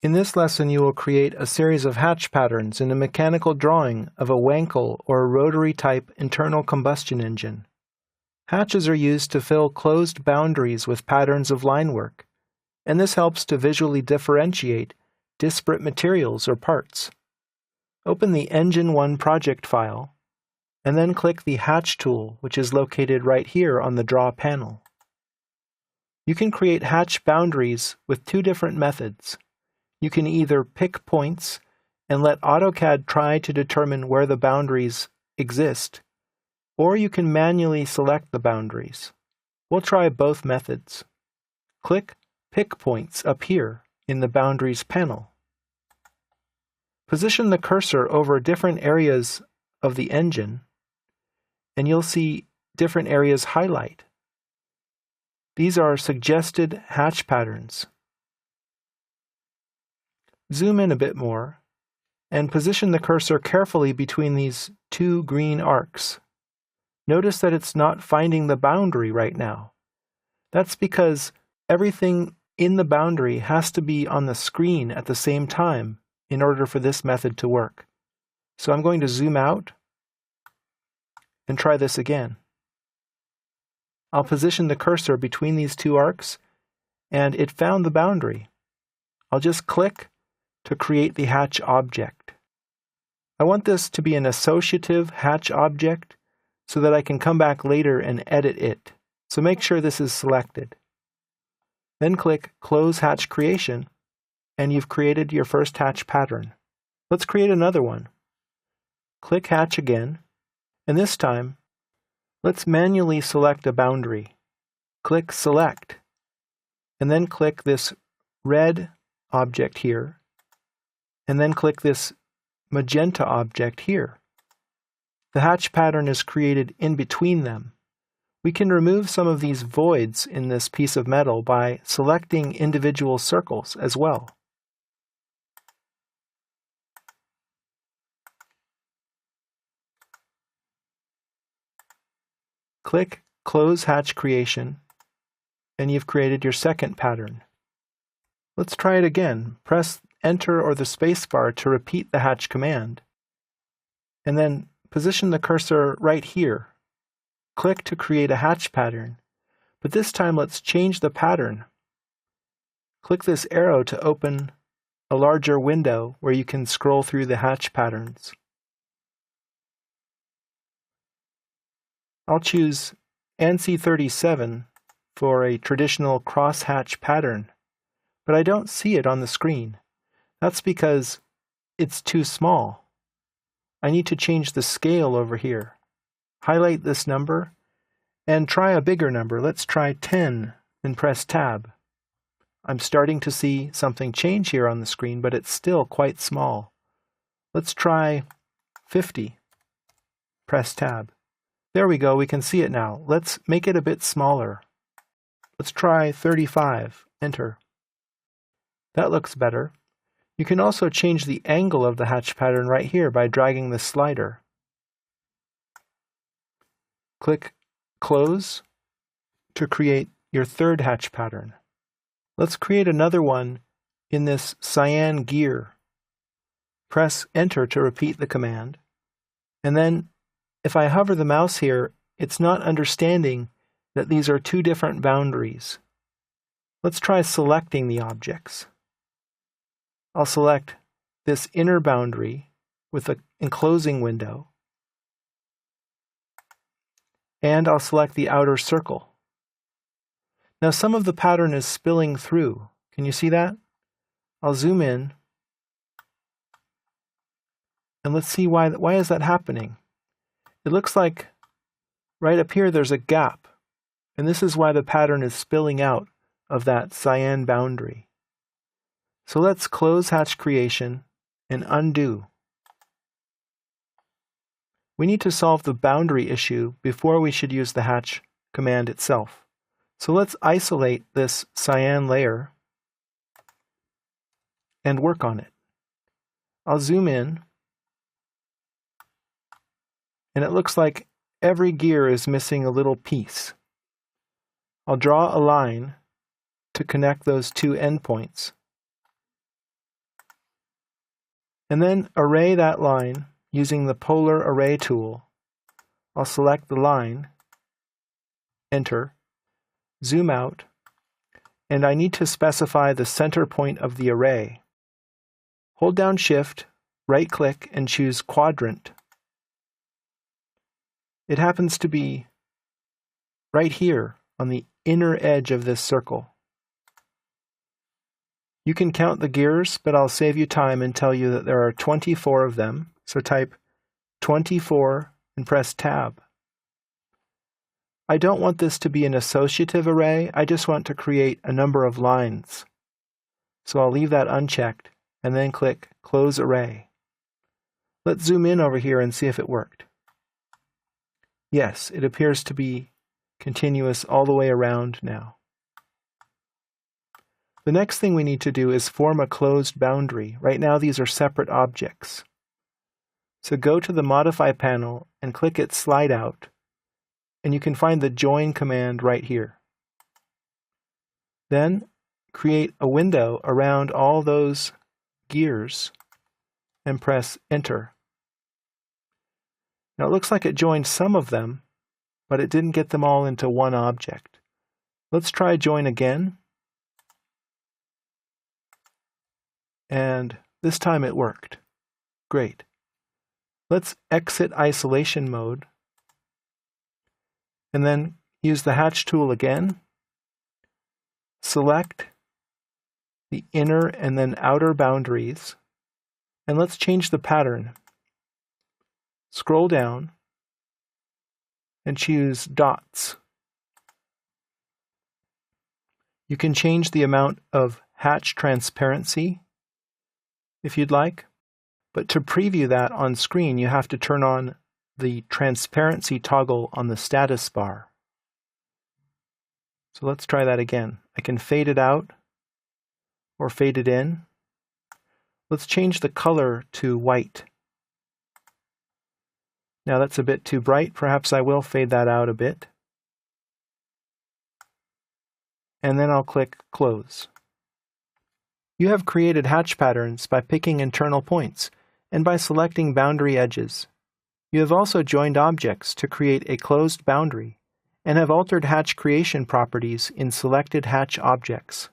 In this lesson, you will create a series of hatch patterns in a mechanical drawing of a Wankel or rotary-type internal combustion engine. Hatches are used to fill closed boundaries with patterns of line work, and this helps to visually differentiate disparate materials or parts. Open the Engine 1 project file, and then click the Hatch tool, which is located right here on the Draw panel. You can create hatch boundaries with two different methods. You can either pick points and let Autocad try to determine where the boundaries exist, or you can manually select the boundaries. We'll try both methods. Click Pick Points up here in the Boundaries panel. Position the cursor over different areas of the engine, and you'll see different areas highlight. These are suggested hatch patterns. Zoom in a bit more, and position the cursor carefully between these two green arcs. Notice that it's not finding the boundary right now. That's because everything in the boundary has to be on the screen at the same time in order for this method to work. So I'm going to zoom out and try this again. I'll position the cursor between these two arcs, and it found the boundary. I'll just click to create the hatch object. I want this to be an associative hatch object so that I can come back later and edit it. So make sure this is selected. Then click Close Hatch Creation, and you've created your first hatch pattern. Let's create another one. Click Hatch again, and this time, let's manually select a boundary. Click Select, and then click this red object here, and then click this magenta object here. The hatch pattern is created in between them. We can remove some of these voids in this piece of metal by selecting individual circles as well. Click Close Hatch Creation, and you've created your second pattern. Let's try it again. Press Enter or the spacebar to repeat the hatch command, and then position the cursor right here. Click to create a hatch pattern, but this time let's change the pattern. Click this arrow to open a larger window where you can scroll through the hatch patterns. I'll choose ANSI 37 for a traditional cross-hatch pattern, but I don't see it on the screen. That's because it's too small. I need to change the scale over here. Highlight this number and try a bigger number. Let's try 10 and press Tab. I'm starting to see something change here on the screen, but it's still quite small. Let's try 50. Press Tab. There we go, we can see it now. Let's make it a bit smaller. Let's try 35. Enter. That looks better. You can also change the angle of the hatch pattern right here by dragging the slider. Click Close to create your third hatch pattern. Let's create another one in this cyan gear. Press Enter to repeat the command. And then if I hover the mouse here, it's not understanding that these are two different boundaries. Let's try selecting the objects. I'll select this inner boundary with the enclosing window, and I'll select the outer circle. Now some of the pattern is spilling through. Can you see that? I'll zoom in, and let's see why is that happening. It looks like right up here there's a gap, and this is why the pattern is spilling out of that cyan boundary. So let's close hatch creation and undo. We need to solve the boundary issue before we should use the hatch command itself. So let's isolate this cyan layer and work on it. I'll zoom in, and it looks like every gear is missing a little piece. I'll draw a line to connect those two endpoints. And then array that line using the polar array tool. I'll select the line, enter, zoom out, and I need to specify the center point of the array. Hold down Shift, right-click, and choose Quadrant. It happens to be right here on the inner edge of this circle. You can count the gears, but I'll save you time and tell you that there are 24 of them, so type 24 and press Tab. I don't want this to be an associative array, I just want to create a number of lines. So I'll leave that unchecked and then click Close Array. Let's zoom in over here and see if it worked. Yes, it appears to be continuous all the way around now. The next thing we need to do is form a closed boundary. Right now these are separate objects. So go to the Modify panel and click its Slide Out, and you can find the Join command right here. Then create a window around all those gears and press Enter. Now it looks like it joined some of them, but it didn't get them all into one object. Let's try Join again. And this time it worked. Great. Let's exit isolation mode and then use the Hatch tool again. Select the inner and then outer boundaries, and let's change the pattern. Scroll down and choose Dots. You can change the amount of hatch transparency if you'd like, but to preview that on screen you have to turn on the transparency toggle on the status bar. So let's try that again. I can fade it out or fade it in. Let's change the color to white. Now that's a bit too bright. Perhaps I will fade that out a bit. And then I'll click Close. You have created hatch patterns by picking internal points and by selecting boundary edges. You have also joined objects to create a closed boundary and have altered hatch creation properties in selected hatch objects.